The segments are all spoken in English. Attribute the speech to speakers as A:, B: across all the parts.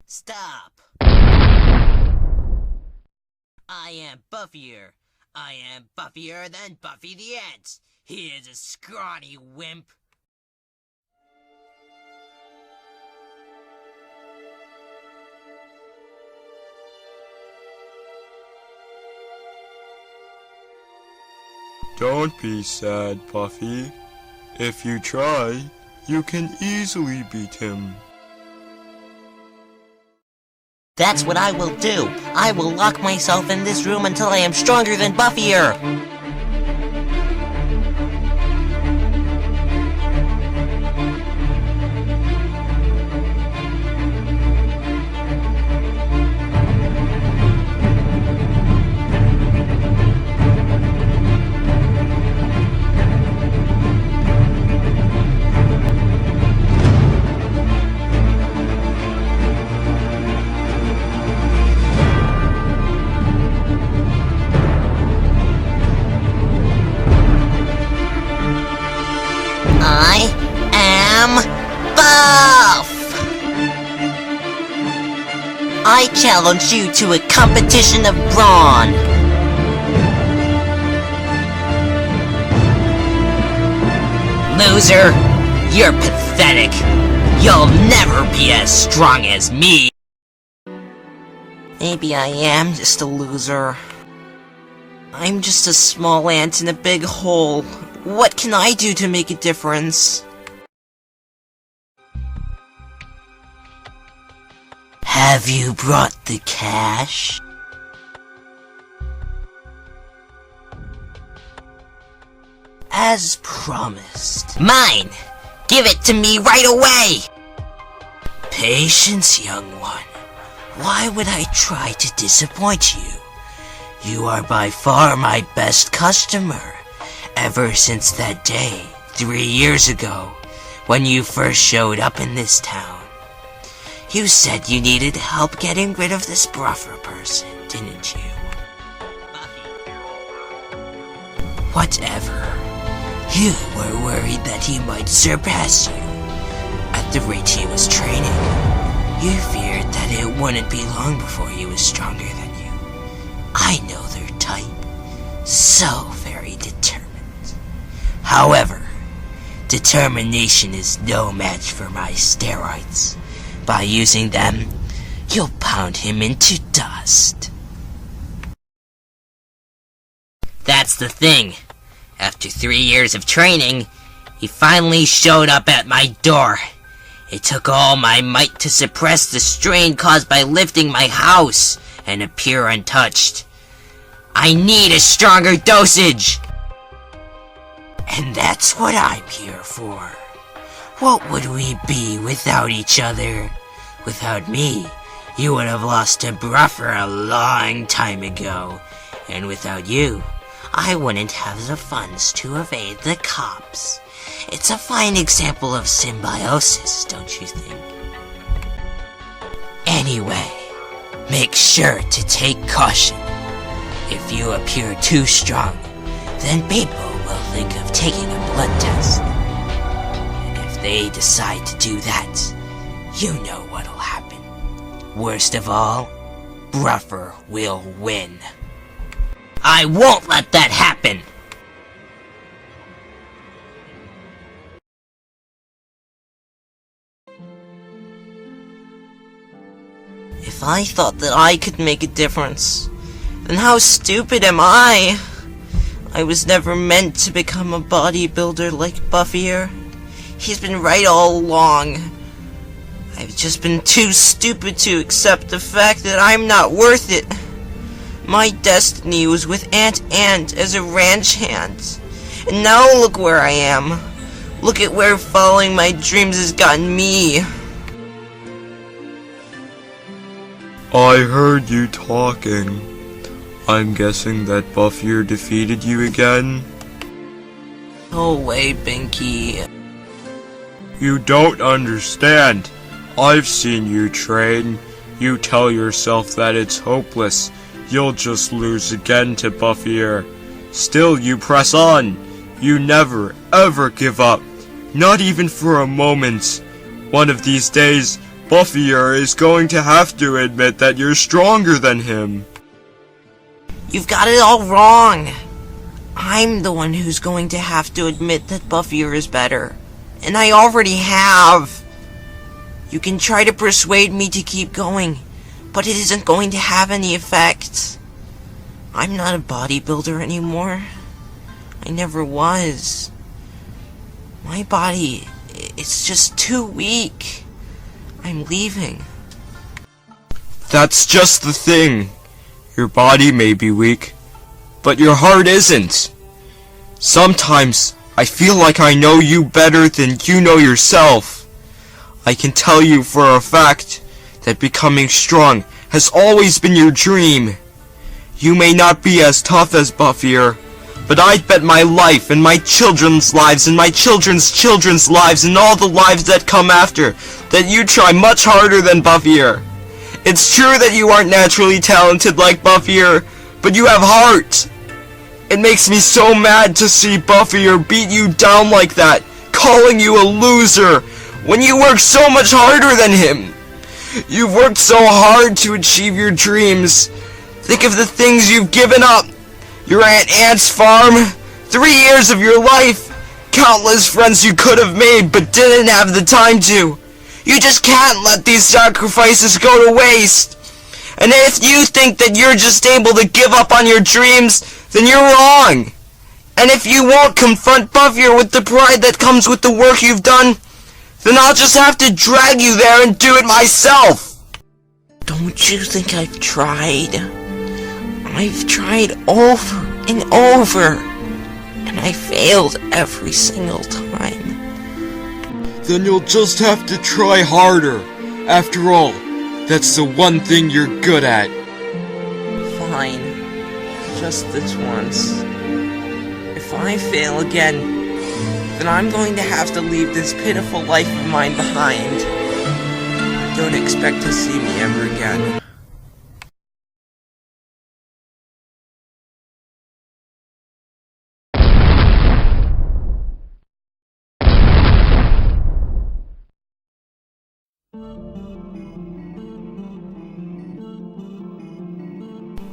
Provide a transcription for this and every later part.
A: Stop! I am Buffier. I am Buffier than Buffy the Ant. He is a scrawny wimp.
B: Don't be sad, Buffy. If you try, you can easily beat him.
A: That's what I will do. I will lock myself in this room until I am stronger than Buffier. I am Buff! I challenge you to a competition of brawn. Loser, you're pathetic. You'll never be as strong as me. Maybe I am just a loser. I'm just a small ant in a big hole. What can I do to make a difference? Have you brought the cash? As promised. Mine! Give it to me right away! Patience, young one. Why would I try to disappoint you? You are by far my best customer. Ever since that day, 3 years ago, when you first showed up in this town. You said you needed help getting rid of this Bruffer person, didn't you? Whatever. You were worried that he might surpass you. At the rate he was training, you feared that it wouldn't be long before he was stronger than you. I know their type. So very determined. However, determination is no match for my steroids. By using them, you'll pound him into dust. That's the thing. After 3 years of training, he finally showed up at my door. It took all my might to suppress the strain caused by lifting my house and appear untouched. I need a stronger dosage! And that's what I'm here for. What would we be without each other? Without me, you would have lost to Bruffer a long time ago. And without you, I wouldn't have the funds to evade the cops. It's a fine example of symbiosis, don't you think? Anyway, make sure to take caution. If you appear too strong, then people will think of taking a blood test. And if they decide to do that, You know what'll happen. Worst of all, Bruffer will win. I won't let that happen! If I thought that I could make a difference, then how stupid am I? I was never meant to become a bodybuilder like Buffy. He's been right all along. I've just been too stupid to accept the fact that I'm not worth it. My destiny was with Aunt Ant as a ranch hand. And now look where I am. Look at where following my dreams has gotten me.
B: I heard you talking. I'm guessing that Buffy defeated you again?
A: Go away, Binky.
B: You don't understand. I've seen you train. You tell yourself that it's hopeless. You'll just lose again to Buffy. Still, you press on. You never, ever give up. Not even for a moment. One of these days, Buffy is going to have to admit that you're stronger than him.
A: You've got it all wrong. I'm the one who's going to have to admit that Buffy is better. And I already have. You can try to persuade me to keep going, but it isn't going to have any effect. I'm not a bodybuilder anymore. I never was. My body, it's just too weak. I'm leaving.
B: That's just the thing. Your body may be weak, but your heart isn't. Sometimes I feel like I know you better than you know yourself. I can tell you for a fact that becoming strong has always been your dream. You may not be as tough as Buffy, but I'd bet my life and my children's lives and my children's children's lives and all the lives that come after that you try much harder than Buffy. It's true that you aren't naturally talented like Buffy, but you have heart. It makes me so mad to see Buffy beat you down like that, calling you a loser, when you work so much harder than him. You've worked so hard to achieve your dreams. Think of the things you've given up. Your Aunt Ant's farm, 3 years of your life, countless friends you could have made but didn't have the time to. You just can't let these sacrifices go to waste. And if you think that you're just able to give up on your dreams, then you're wrong. And if you won't confront Buffy with the pride that comes with the work you've done, then I'll just have to drag you there and do it myself.
A: Don't you think I've tried? I've tried over and over, and I failed every single time.
B: Then you'll just have to try harder. After all, that's the one thing you're good at.
A: Fine. Just this once. If I fail again, then I'm going to have to leave this pitiful life of mine behind. Don't expect to see me ever again.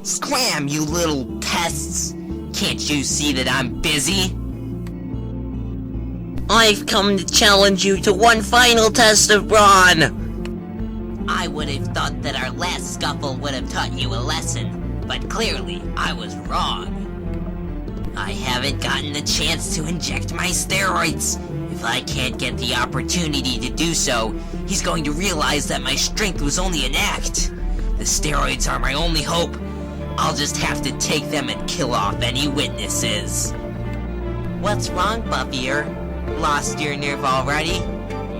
A: Scram, you little pests! Can't you see that I'm busy? I've come to challenge you to one final test of brawn! I would have thought that our last scuffle would have taught you a lesson, but clearly I was wrong. I haven't gotten the chance to inject my steroids. If I can't get the opportunity to do so, he's going to realize that my strength was only an act. The steroids are my only hope. I'll just have to take them and kill off any witnesses. What's wrong, Buffy? Lost your nerve already?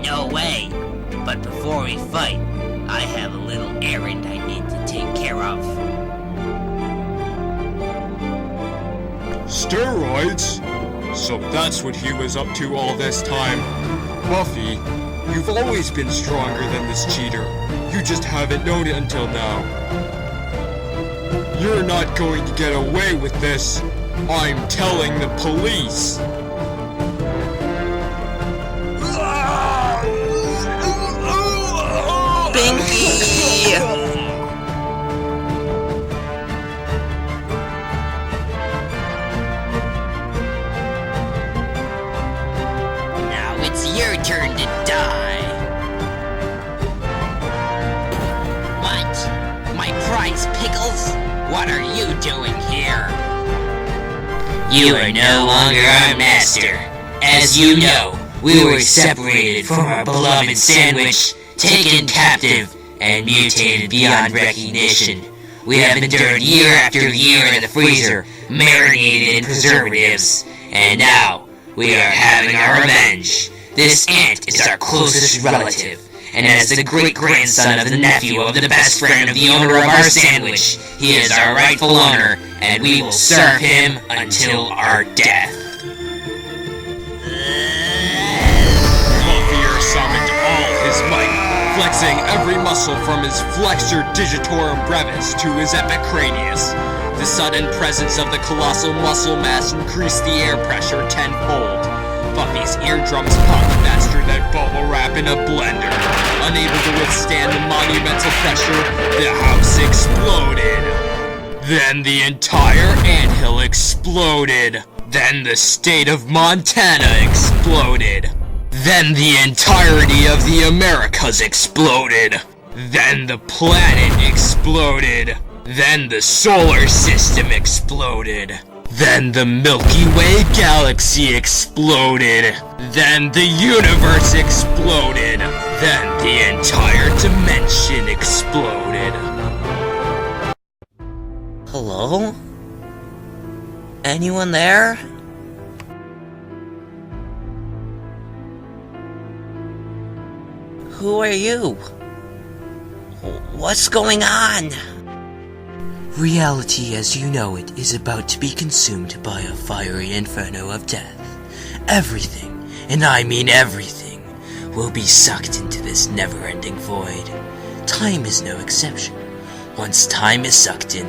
A: No way. But before we fight, I have a little errand I need to take care of.
B: Steroids? So that's what he was up to all this time. Buffy, you've always been stronger than this cheater. You just haven't known it until now. You're not going to get away with this. I'm telling the police.
A: Binky! Now it's your turn to die. What? My prize pickles? What are you doing here? You are no longer our master. As you know, we were separated from our beloved sandwich, taken captive, and mutated beyond recognition. We have endured year after year in the freezer, marinated in preservatives, and now we are having our revenge. This ant is our closest relative, and as the great-grandson of the nephew of the best friend of the owner of our sandwich, he is our rightful owner, and we will serve him until our death.
B: Buffy summoned all his might, flexing every muscle from his flexor digitorum brevis to his epicranius. The sudden presence of the colossal muscle mass increased the air pressure tenfold. Buffy's eardrums popped faster than bubble wrap in a blender. Unable to withstand the monumental pressure, the house exploded. Then the entire anthill exploded. Then the state of Montana exploded. Then the entirety of the Americas exploded. Then the planet exploded. Then the solar system exploded. Then the Milky Way galaxy exploded. Then the universe exploded. Then the entire dimension exploded.
A: Hello? Anyone there? Who are you? What's going on? Reality as you know it is about to be consumed by a fiery inferno of death. Everything, and I mean everything, will be sucked into this never-ending void. Time is no exception. Once time is sucked in,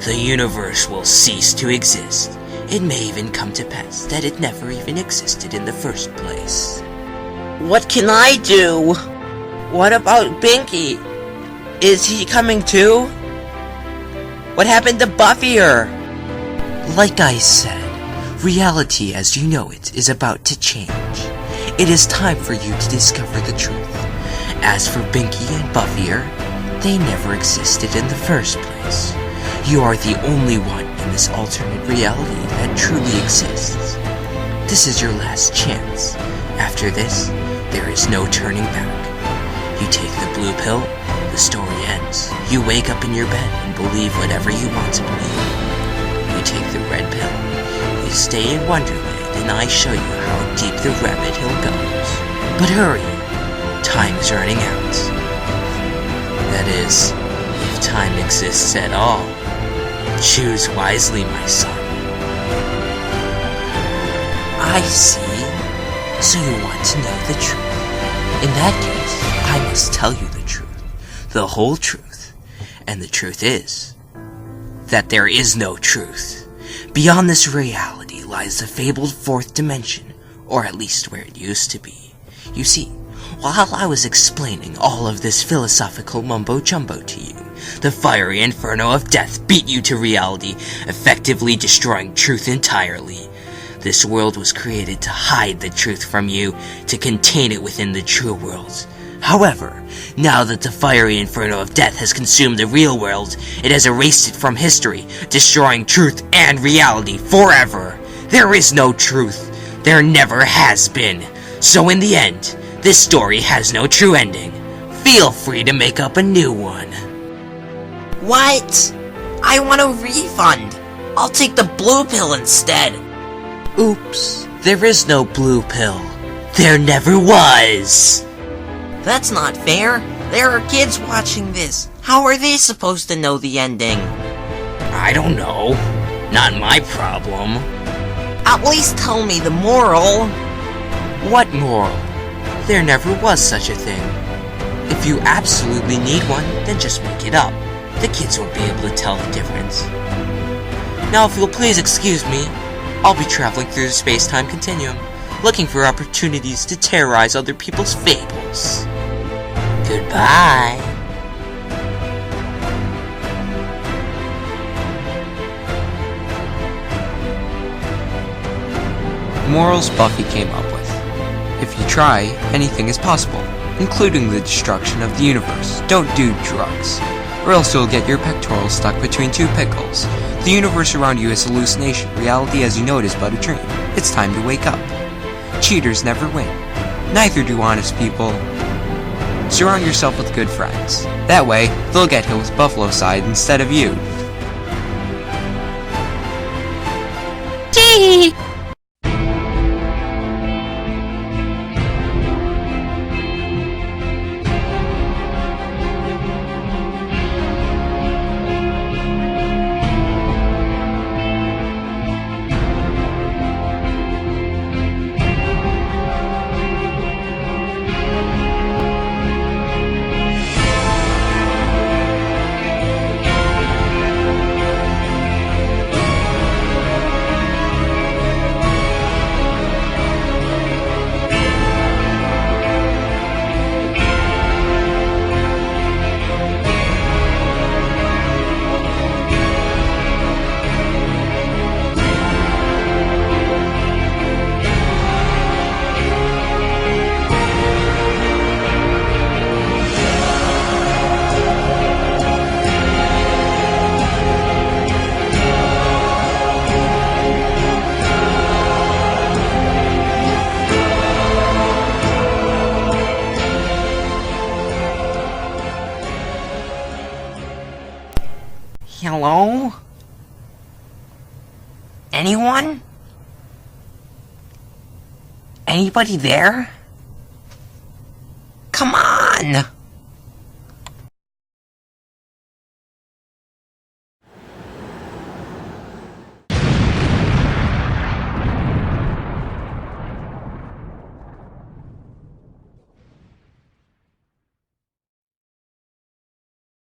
A: the universe will cease to exist. It may even come to pass that it never even existed in the first place. What can I do? What about Binky? Is he coming too? What happened to Buffy-er? Like I said, reality as you know it is about to change. It is time for you to discover the truth. As for Binky and Buffy-er, they never existed in the first place. You are the only one in this alternate reality that truly exists. This is your last chance. After this, there is no turning back. You take the blue pill, the story ends. You wake up in your bed and believe whatever you want to believe. You take the red pill. You stay in Wonderland and I show you how deep the rabbit hill goes. But hurry, time is running out. That is, if time exists at all. Choose wisely, my son. I see. So you want to know the truth. In that case, I must tell you the truth. The whole truth. And the truth is that there is no truth. Beyond this reality lies the fabled fourth dimension, or at least where it used to be. You see, while I was explaining all of this philosophical mumbo-jumbo to you, the fiery inferno of death beat you to reality, effectively destroying truth entirely. This world was created to hide the truth from you, to contain it within the true world. However, now that the fiery inferno of death has consumed the real world, it has erased it from history, destroying truth and reality forever. There is no truth. There never has been. So in the end, this story has no true ending. Feel free to make up a new one. What? I want a refund. I'll take the blue pill instead. Oops, there is no blue pill. There never was. That's not fair. There are kids watching this. How are they supposed to know the ending? I don't know. Not my problem. At least tell me the moral. What moral? There never was such a thing. If you absolutely need one, then just make it up. The kids won't be able to tell the difference. Now if you'll please excuse me, I'll be traveling through the space-time continuum, looking for opportunities to terrorize other people's fables. Goodbye.
C: Morals Buffy came up with. If you try, anything is possible, including the destruction of the universe. Don't do drugs, or else you'll get your pectorals stuck between two pickles. The universe around you is a hallucination. Reality as you know it is but a dream. It's time to wake up. Cheaters never win. Neither do honest people. Surround yourself with good friends. That way, they'll get hit with buffalo side instead of you.
A: Gee! Hello? Anyone? Anybody there? Come on!